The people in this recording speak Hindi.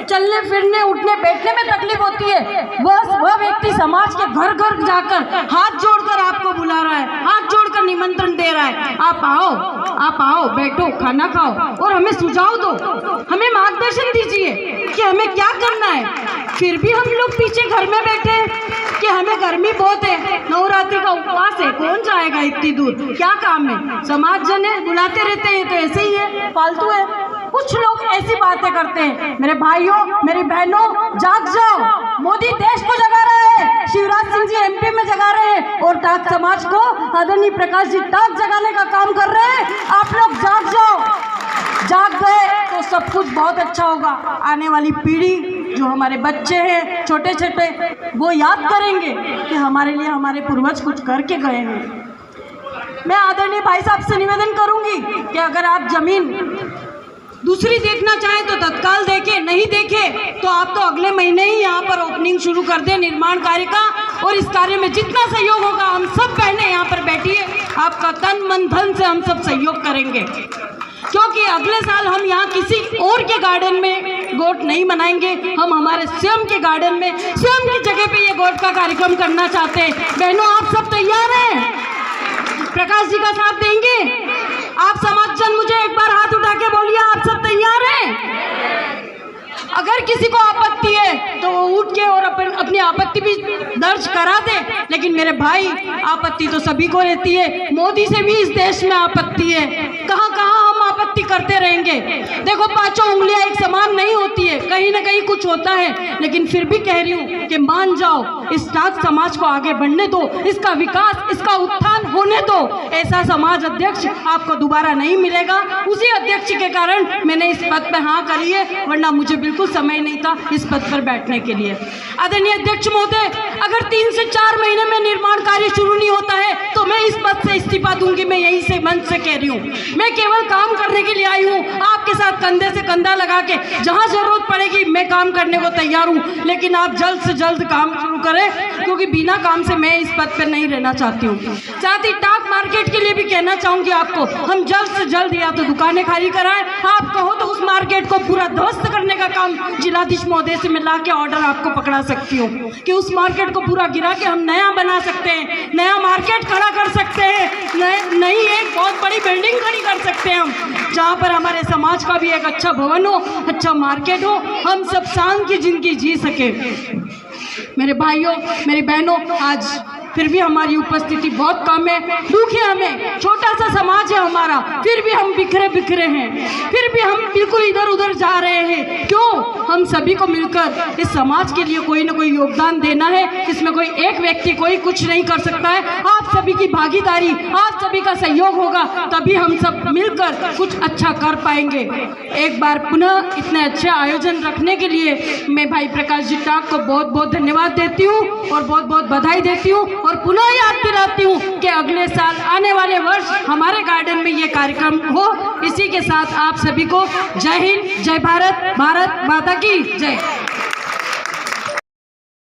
चलने फिरने उठने बैठने में तकलीफ होती है, वह व्यक्ति समाज के घर घर जाकर हाथ जोड़कर आपको बुला रहा है, हाथ जोड़कर निमंत्रण दे रहा है, आप आओ, बैठो, खाना खाओ और हमें सुझाव दो, हमें मार्गदर्शन दीजिए कि हमें क्या करना है। फिर भी हम लोग पीछे घर में बैठे हैं कि हमें गर्मी बहुत है, नवरात्रि का उपवास है, कौन जाएगा इतनी दूर, क्या काम है। समाज जन है, बुलाते रहते हैं, तो ऐसे ही है, फालतू है। कुछ लोग ऐसी बातें करते हैं। मेरे भाइयों, मेरी बहनों, जाग जाओ, मोदी देश को जगा रहा है, शिवराज सिंह जी एमपी में जगा रहे हैं और टाक समाज को आदरणीय प्रकाश जी टाक जगाने का काम कर रहे हैं। आप लोग जाग जाओ, जाग गए तो सब कुछ बहुत अच्छा होगा। आने वाली पीढ़ी, जो हमारे बच्चे हैं छोटे छोटे, वो याद करेंगे कि हमारे लिए हमारे पूर्वज कुछ करके गए हैं। मैं आदरणीय भाई साहब से निवेदन करूंगी कि अगर आप जमीन दूसरी देखना चाहें तो तत्काल देखें, नहीं देखे तो आप तो अगले महीने ही यहाँ पर ओपनिंग शुरू कर दें निर्माण कार्य का। और इस कार्य में जितना सहयोग होगा, हम सब बहनें यहाँ पर बैठिए, आपका तन मन धन से हम सब सहयोग करेंगे, क्योंकि अगले साल हम यहाँ किसी और के गार्डन में गोट नहीं मनाएंगे, हम हमारे स्वयं के गार्डन में स्वयं की जगह पे ये गोट का कार्यक्रम करना चाहते हैं। बहनों, आप सब तैयार हैं? प्रकाश जी का साथ देंगे? आप समाज जन मुझे एक बार हाथ उठा के बोलिए, आप सब तैयार हैं? अगर किसी को आपत्ति है तो वो उठ के और अपनी आपत्ति भी दर्ज करा दे। लेकिन मेरे भाई, आपत्ति तो सभी को रहती है, मोदी से भी इस देश में आपत्ति है। कहाँ कहाँ हम आपत्ति करते रहेंगे। देखो, पांचों उंगलियां एक समान नहीं होती है, कहीं ना कहीं कुछ होता है। लेकिन फिर भी कह रही हूँ कि मान जाओ, इस टाक समाज को आगे बढ़ने दो, इसका विकास, इसका उत्थान होने दो। ऐसा समाज अध्यक्ष आपको दोबारा नहीं मिलेगा। उसी अध्यक्ष के कारण मैंने इस पद पर हाँ करी है, वरना मुझे बिल्कुल समय नहीं था इस पद पर बैठने के लिए। आदरणीय अध्यक्ष महोदय, अगर 3 से 4 महीने में निर्माण कार्य शुरू नहीं होता है तो मैं इस पद से इस्तीफा दूंगी। मैं यहीं से मंच से कह रही हूँ, मैं केवल काम करने के लिए आई हूँ, आपके साथ कंधे से कंधा लगा के जहाँ जरूरत पड़ेगी मैं काम करने को तैयार हूँ। लेकिन आप जल्द से जल्द काम शुरू करें, क्योंकि बिना काम से मैं इस पद पर नहीं रहना चाहती हूँ। साथ ही टाक मार्केट के लिए भी कहना चाहूँगी आपको, हम जल्द से जल्द या तो दुकानें खाली कराएं, आप कहो तो उस मार्केट को पूरा ध्वस्त करने का काम जिलाधीश महोदय से मैं ला के ऑर्डर आपको पकड़ा सकती हूँ कि उस मार्केट को पूरा गिरा के हम नया बना सकते हैं, नया मार्केट खड़ा कर सकते हैं, नई एक बहुत बड़ी बिल्डिंग खड़ी कर सकते हैं हम, जहाँ पर हमारे समाज का भी एक अच्छा भवन हो, अच्छा मार्केट हो, हम सब शान की जिंदगी जी सके। मेरे भाइयों, मेरी बहनों, आज फिर भी हमारी उपस्थिति बहुत कम है। दुख है हमें, छोटा सा समाज है हमारा, फिर भी हम बिखरे बिखरे हैं, फिर भी हम बिल्कुल इधर उधर जा रहे हैं। क्यों? हम सभी को मिलकर इस समाज के लिए कोई ना कोई योगदान देना है। इसमें कोई एक व्यक्ति कोई कुछ नहीं कर सकता है। आप सभी की भागीदारी, आप सभी का सहयोग होगा, तभी हम सब मिलकर कुछ अच्छा कर पाएंगे। एक बार पुनः इतने अच्छे आयोजन रखने के लिए मैं भाई प्रकाश जी टाक को बहुत बहुत धन्यवाद देती हूँ और बहुत बहुत बधाई देती हूँ और पुनः याद दिलाती हूँ कि अगले साल आने वाले वर्ष हमारे गार्डन में ये कार्यक्रम हो। इसी के साथ आप सभी को जय हिंद, जय भारत, भारत माता की जय।